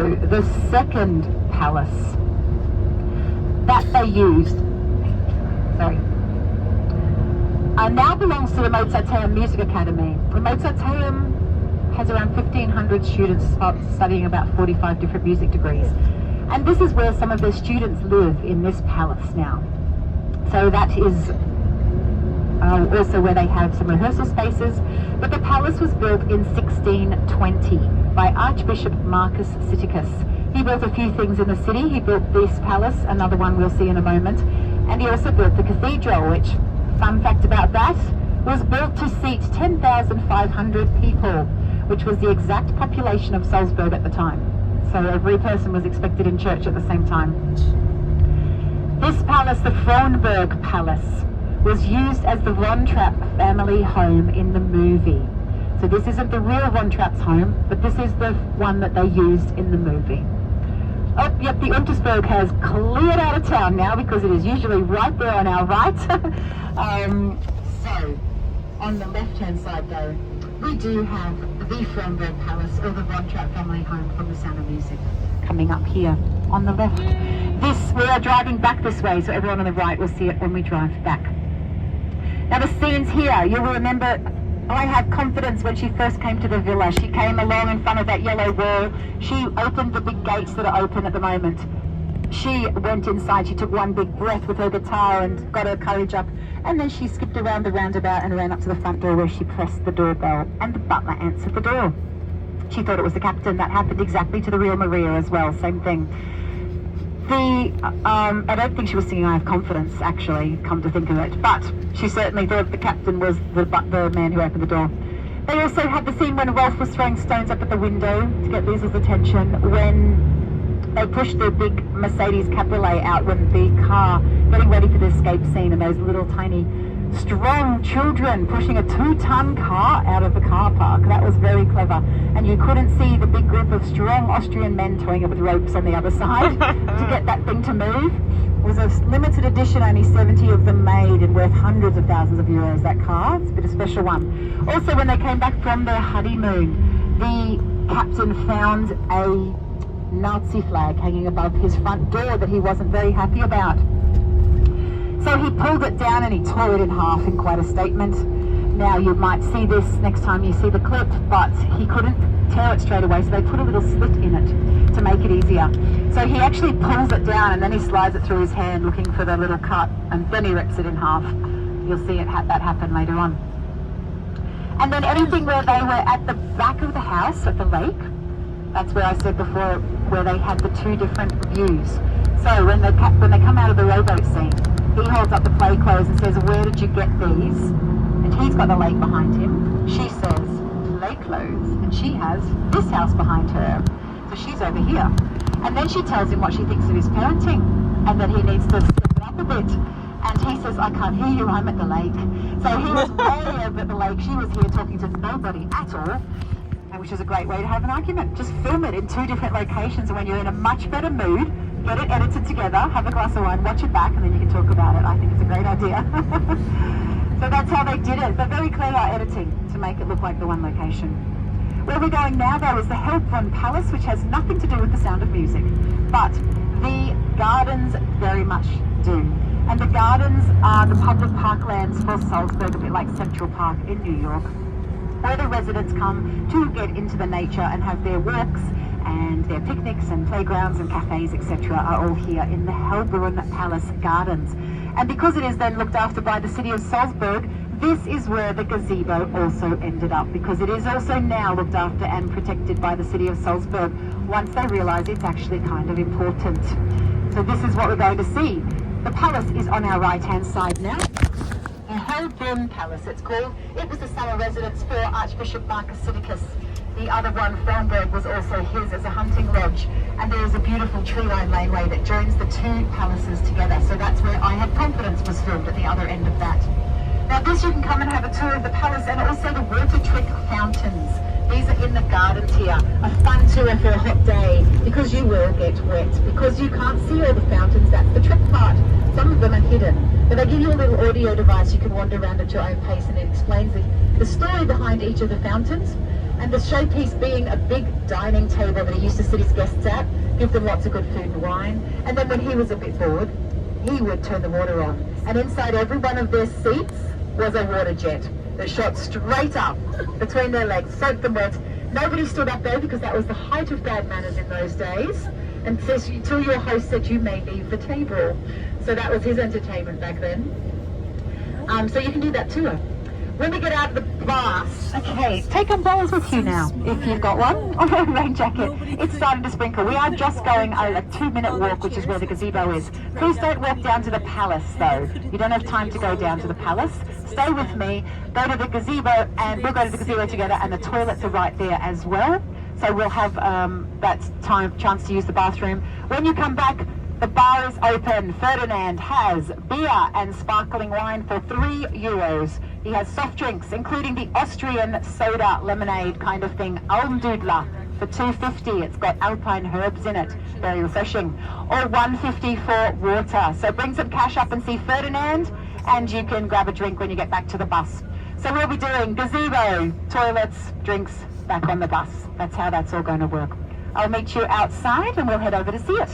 The second palace that they used, now belongs to the Mozarteum Music Academy. The Mozarteum has around 1,500 students studying about 45 different music degrees. And this is where some of their students live, in this palace now. So that is also where they have some rehearsal spaces. But the palace was built in 1620 by Archbishop Marcus Siticus. He built a few things in the city. He built this palace, another one we'll see in a moment. And he also built the cathedral, which, fun fact about that, was built to seat 10,500 people, which was the exact population of Salzburg at the time. So every person was expected in church at the same time. This palace, the Frohnburg Palace, was used as the Von Trapp family home in the movie. So this isn't the real Von Trapp's home, but this is the one that they used in the movie. Oh, yep, the Untersberg has cleared out of town now because it is usually right there on our right. So, on the left-hand side though, we do have the Frohnburg Palace, or the Von Trapp family home from The Sound of Music, coming up here on the left. We are driving back this way, so everyone on the right will see it when we drive back. Now the scenes here, you will remember, I had confidence when she first came to the villa. She came along in front of that yellow wall. She opened the big gates that are open at the moment. She went inside, she took one big breath with her guitar and got her courage up, and then she skipped around the roundabout and ran up to the front door where she pressed the doorbell, and the butler answered the door. She thought it was the captain. That happened exactly to the real Maria as well, same thing. I don't think she was singing I Have Confidence, actually, come to think of it, but she certainly thought the captain was the man who opened the door. They also had the scene when Rolf was throwing stones up at the window to get Liesel's attention, when they pushed the big Mercedes Cabriolet out when the car, getting ready for the escape scene, and those little tiny strong children pushing a 2-ton car out of the car park. That was very clever. And you couldn't see the big group of strong Austrian men towing it with ropes on the other side to get that thing to move. It was a limited edition, only 70 of them made, and worth hundreds of thousands of euros, that car. It's a bit of a special one. Also, when they came back from their honeymoon, the captain found a Nazi flag hanging above his front door that he wasn't very happy about. So he pulled it down and he tore it in half in quite a statement. Now you might see this next time you see the clip, but he couldn't tear it straight away, so they put a little slit in it to make it easier. So he actually pulls it down and then he slides it through his hand looking for the little cut, and then he rips it in half. You'll see that happen later on. And then anything where they were at the back of the house at the lake, that's where I said before, where they had the two different views. So when they come out of the rowboat scene, he holds up the play clothes and says, "Where did you get these?" And he's got the lake behind him. She says, "Lake clothes." And she has this house behind her. So she's over here. And then she tells him what she thinks of his parenting and that he needs to step it up a bit. And he says, "I can't hear you, I'm at the lake." So he was way over at the lake. She was here talking to nobody at all, which is a great way to have an argument. Just film it in two different locations, and when you're in a much better mood, get it edited together, have a glass of wine, watch it back, and then you can talk about it. I think it's a great idea. So that's how they did it. They're very clever editing to make it look like the one location. Where we're going now, though, is the Hellbrunn Palace, which has nothing to do with The Sound of Music, but the gardens very much do. And the gardens are the public parklands for Salzburg, a bit like Central Park in New York, where the residents come to get into the nature and have their walks, and their picnics and playgrounds and cafes, etc. are all here in the Hellbrunn Palace gardens. And because it is then looked after by the city of Salzburg, this is where the gazebo also ended up, because it is also now looked after and protected by the city of Salzburg once they realise it's actually kind of important. So this is what we're going to see. The palace is on our right-hand side now. The Hellbrunn Palace, it's called. It was the summer residence for Archbishop Marcus Siticus. The other one, Frohnburg, was also his as a hunting lodge. And there is a beautiful tree-lined laneway that joins the two palaces together. So that's where I Have Confidence was filmed, at the other end of that. Now this, you can come and have a tour of the palace, and also the water trick fountains. These are in the gardens here. A fun tour for a hot day, because you will get wet, because you can't see all the fountains. That's the trick part. Some of them are hidden. But they give you a little audio device you can wander around at your own pace, and it explains the story behind each of the fountains. And the showpiece being a big dining table that he used to sit his guests at, give them lots of good food and wine. And then when he was a bit bored, he would turn the water on. And inside every one of their seats was a water jet that shot straight up between their legs, soaked them wet. Nobody stood up there because that was the height of bad manners in those days. Until your host said you may leave the table. So that was his entertainment back then. So you can do that too. When we get out of the bath, okay, take umbrellas with you now, if you've got one, or a rain jacket. It's starting to sprinkle. We are just going a 2-minute walk, which is where the gazebo is. Please don't walk down to the palace, though. You don't have time to go down to the palace. Stay with me, go to the gazebo, and we'll go to the gazebo together, and the toilets are right there as well. So we'll have that chance to use the bathroom. When you come back, the bar is open. Ferdinand has beer and sparkling wine for €3. He has soft drinks, including the Austrian soda lemonade kind of thing, Almdudler, for $2.50. It's got alpine herbs in it, very refreshing. Or $1.50 for water. So bring some cash up and see Ferdinand, and you can grab a drink when you get back to the bus. So we'll be doing gazebo, toilets, drinks, back on the bus. That's how that's all going to work. I'll meet you outside and we'll head over to see it.